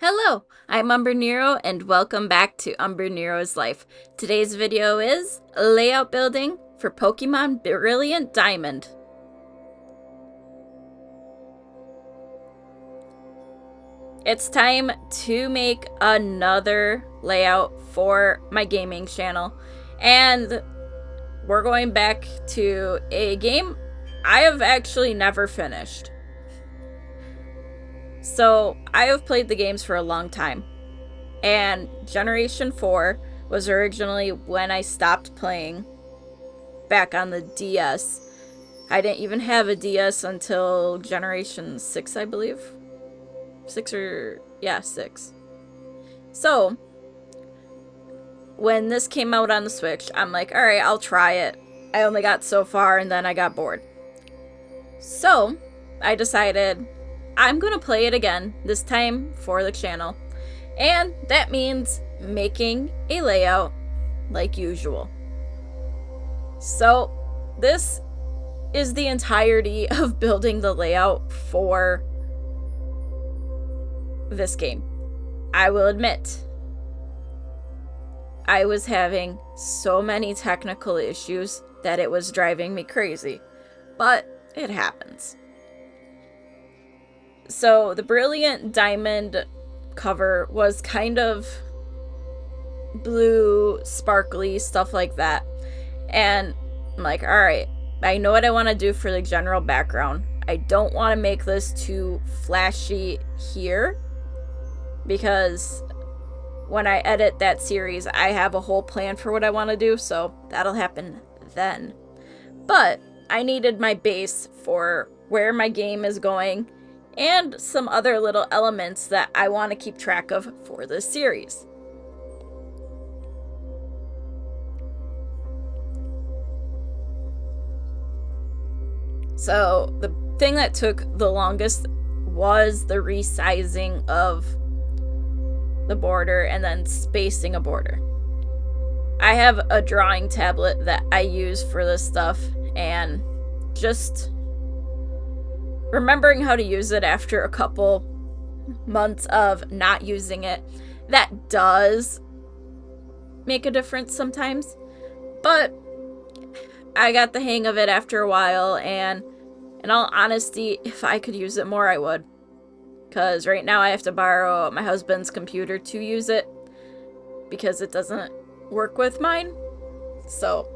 Hello, I'm Umbrenero and welcome back to Umbrenero's Life. Today's video is layout building for Pokemon Brilliant Diamond. It's time to make another layout for my gaming channel, and we're going back to a game I have actually never finished. So I have played the games for a long time, and Generation 4 was originally when I stopped playing back on the DS. I didn't even have a DS until Generation 6, I believe. 6. So, when this came out on the Switch, I'm like, alright, I'll try it. I only got so far and then I got bored. So, I decided I'm gonna play it again, this time for the channel. And that means making a layout like usual. So, this is the entirety of building the layout for this game. I will admit, I was having so many technical issues that it was driving me crazy, but it happens. So the Brilliant Diamond cover was kind of blue, sparkly, stuff like that. And I'm like, alright, I know what I want to do for the general background. I don't want to make this too flashy here, because when I edit that series, I have a whole plan for what I want to do, so that'll happen then. But I needed my base for where my game is going and some other little elements that I want to keep track of for this series. So the thing that took the longest was the resizing of the border and then spacing a border. I have a drawing tablet that I use for this stuff, and just remembering how to use it after a couple months of not using it, that does make a difference sometimes. But I got the hang of it after a while, and in all honesty, if I could use it more, I would. Because right now I have to borrow my husband's computer to use it, because it doesn't work with mine. So,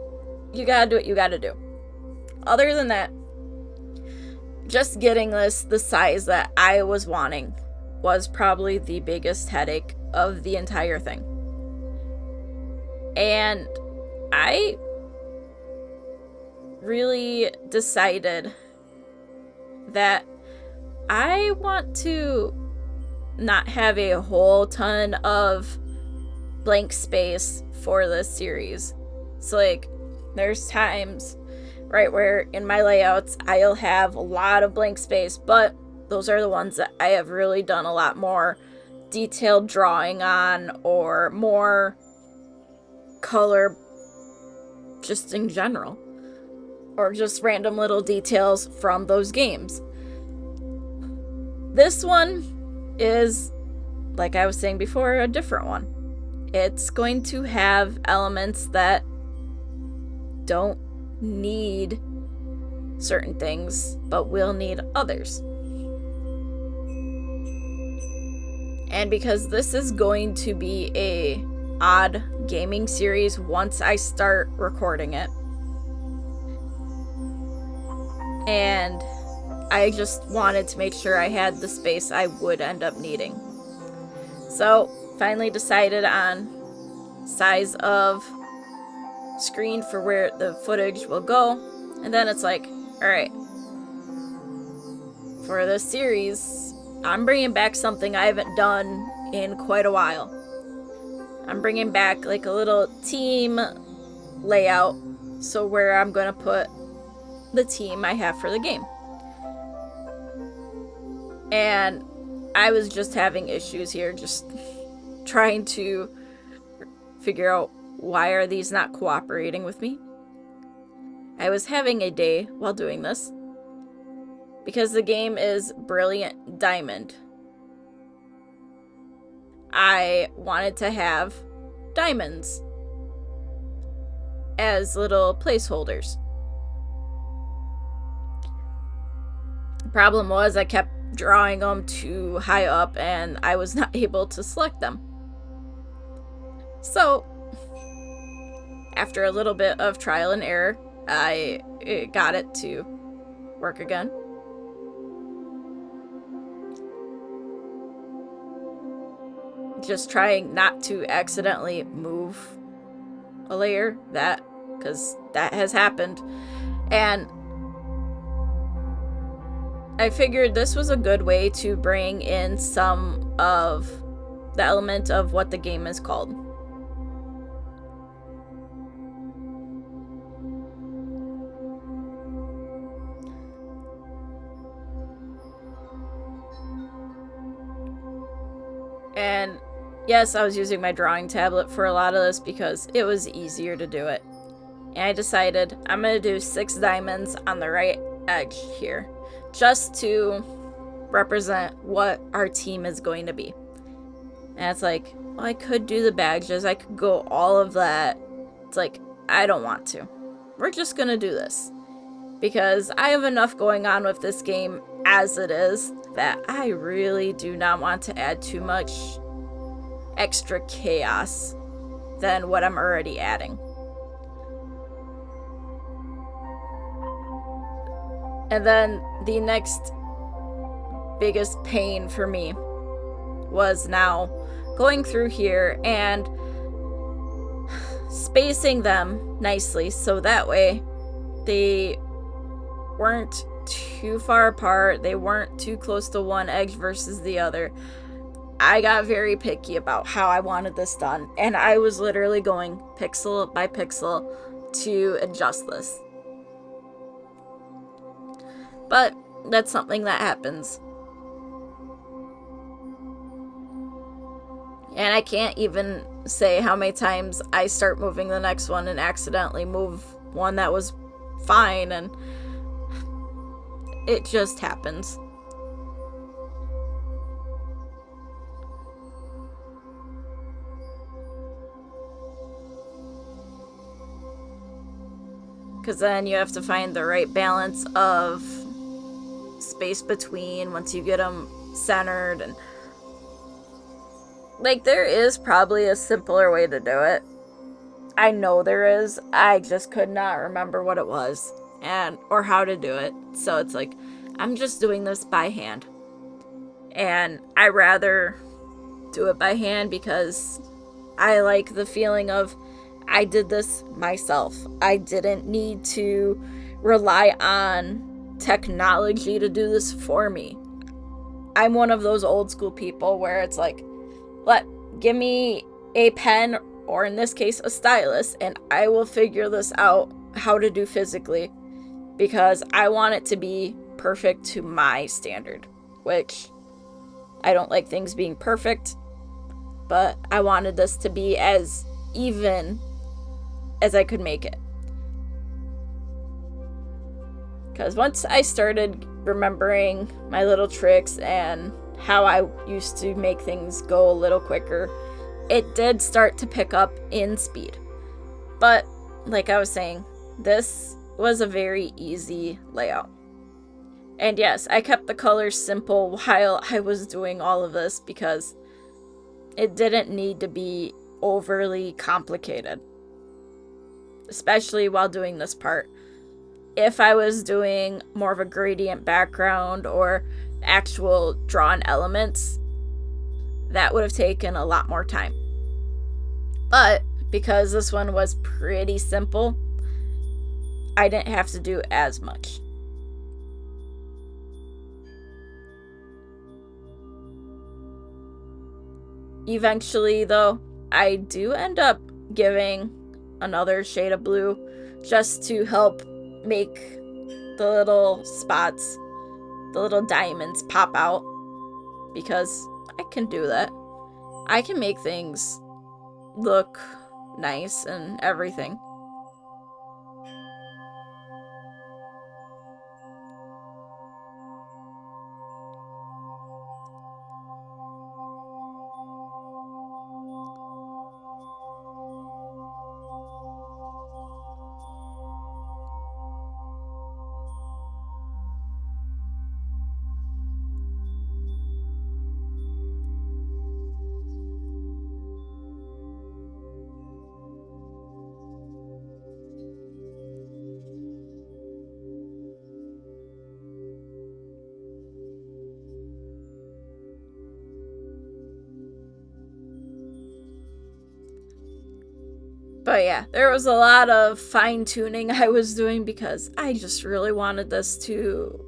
you gotta do what you gotta do. Other than that, just getting this the size that I was wanting was probably the biggest headache of the entire thing. And I really decided that I want to not have a whole ton of blank space for this series. So, like, there's times, right, where in my layouts I'll have a lot of blank space, but those are the ones that I have really done a lot more detailed drawing on, or more color just in general, or just random little details from those games. This one is, like I was saying before, a different one. It's going to have elements that don't need certain things, but will need others. And because this is going to be a odd gaming series once I start recording it, and I just wanted to make sure I had the space I would end up needing. So, finally decided on size of screen for where the footage will go. And then it's like, alright, for this series, I'm bringing back something I haven't done in quite a while. I'm bringing back like a little team layout, so where I'm going to put the team I have for the game. And I was just having issues here, just trying to figure out why are these not cooperating with me. I was having a day while doing this, because the game is Brilliant Diamond. I wanted to have diamonds as little placeholders. The problem was I kept drawing them too high up and I was not able to select them. So, after a little bit of trial and error, I got it to work again. Just trying not to accidentally move a layer, because that has happened. And I figured this was a good way to bring in some of the element of what the game is called. And yes, I was using my drawing tablet for a lot of this because it was easier to do it. And I decided I'm going to do 6 diamonds on the right edge here, just to represent what our team is going to be. And it's like, well, I could do the badges, I could go all of that. It's like, I don't want to. We're just going to do this. Because I have enough going on with this game as it is that I really do not want to add too much extra chaos than what I'm already adding. And then the next biggest pain for me was now going through here and spacing them nicely so that way they weren't too far apart, they weren't too close to one edge versus the other. I got very picky about how I wanted this done, and I was literally going pixel by pixel to adjust this. But that's something that happens. And I can't even say how many times I start moving the next one and accidentally move one that was fine, and it just happens. Because then you have to find the right balance of space between once you get them centered. And like, there is probably a simpler way to do it. I know there is. I just could not remember what it was or how to do it. So it's like, I'm just doing this by hand. And I rather do it by hand because I like the feeling of I did this myself. I didn't need to rely on technology to do this for me. I'm one of those old school people where it's like, give me a pen, or in this case, a stylus, and I will figure this out how to do physically because I want it to be perfect to my standard, which I don't like things being perfect, but I wanted this to be as even as I could make it. Because once I started remembering my little tricks and how I used to make things go a little quicker, it did start to pick up in speed. But like I was saying, this was a very easy layout. And yes, I kept the colors simple while I was doing all of this because it didn't need to be overly complicated, especially while doing this part. If I was doing more of a gradient background or actual drawn elements, that would have taken a lot more time. But because this one was pretty simple, I didn't have to do as much. Eventually, though, I do end up giving another shade of blue just to help make the little spots, the little diamonds pop out, because I can do that. I can make things look nice and everything. So yeah, there was a lot of fine tuning I was doing because I just really wanted this to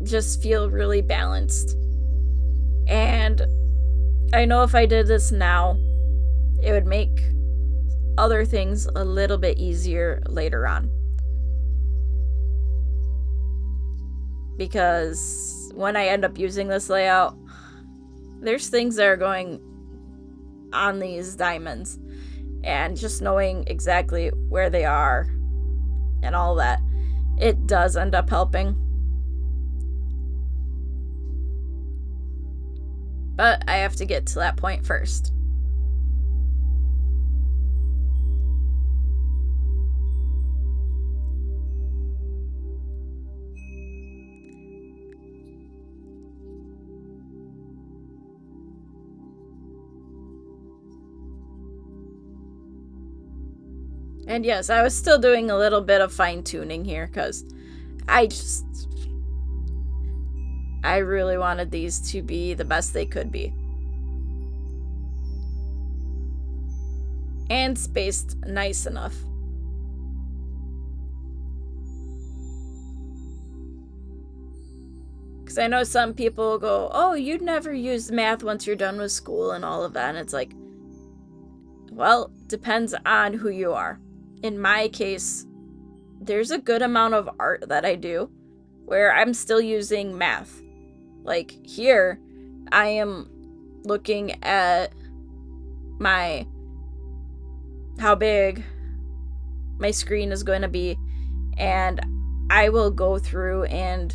just feel really balanced. And I know if I did this now, it would make other things a little bit easier later on. Because when I end up using this layout, there's things that are going on these diamonds, and just knowing exactly where they are and all that, it does end up helping. But I have to get to that point first. And yes, I was still doing a little bit of fine tuning here because I really wanted these to be the best they could be. And spaced nice enough. Because I know some people go, oh, you'd never use math once you're done with school and all of that. And it's like, well, depends on who you are. In my case, there's a good amount of art that I do where I'm still using math. Like here, I am looking at how big my screen is going to be, and I will go through and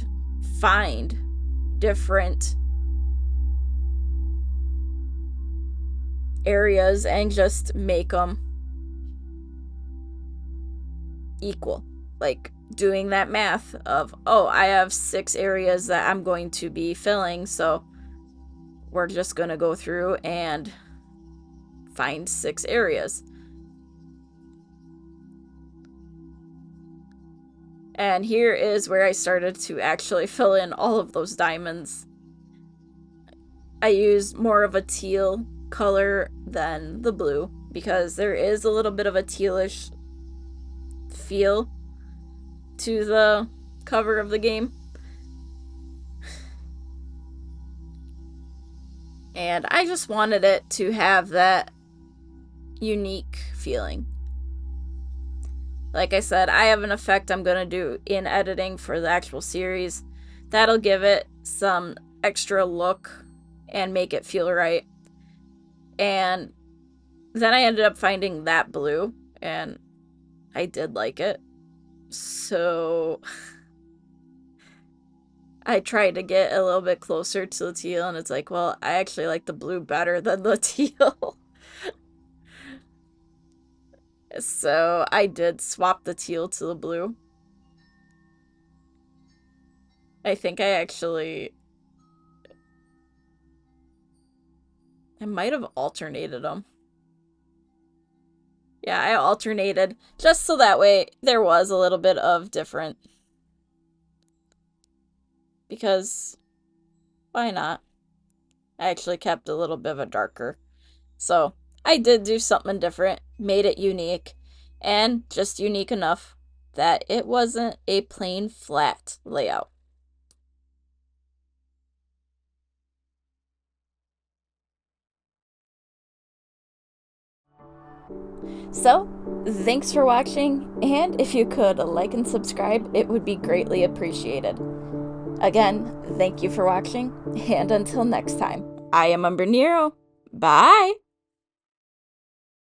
find different areas and just make them equal. Like doing that math of, oh, I have 6 areas that I'm going to be filling, so we're just going to go through and find 6 areas. And here is where I started to actually fill in all of those diamonds. I used more of a teal color than the blue because there is a little bit of a tealish feel to the cover of the game. And I just wanted it to have that unique feeling. Like I said, I have an effect I'm going to do in editing for the actual series. That'll give it some extra look and make it feel right. And then I ended up finding that blue, and I did like it. So I tried to get a little bit closer to the teal, and it's like, well, I actually like the blue better than the teal. So I did swap the teal to the blue. I think I might have alternated them. Yeah, I alternated just so that way there was a little bit of different. Because why not? I actually kept a little bit of a darker. So I did do something different, made it unique, and just unique enough that it wasn't a plain flat layout. So, thanks for watching, and if you could like and subscribe, it would be greatly appreciated. Again, thank you for watching, and until next time, I am Umbrenero. Bye!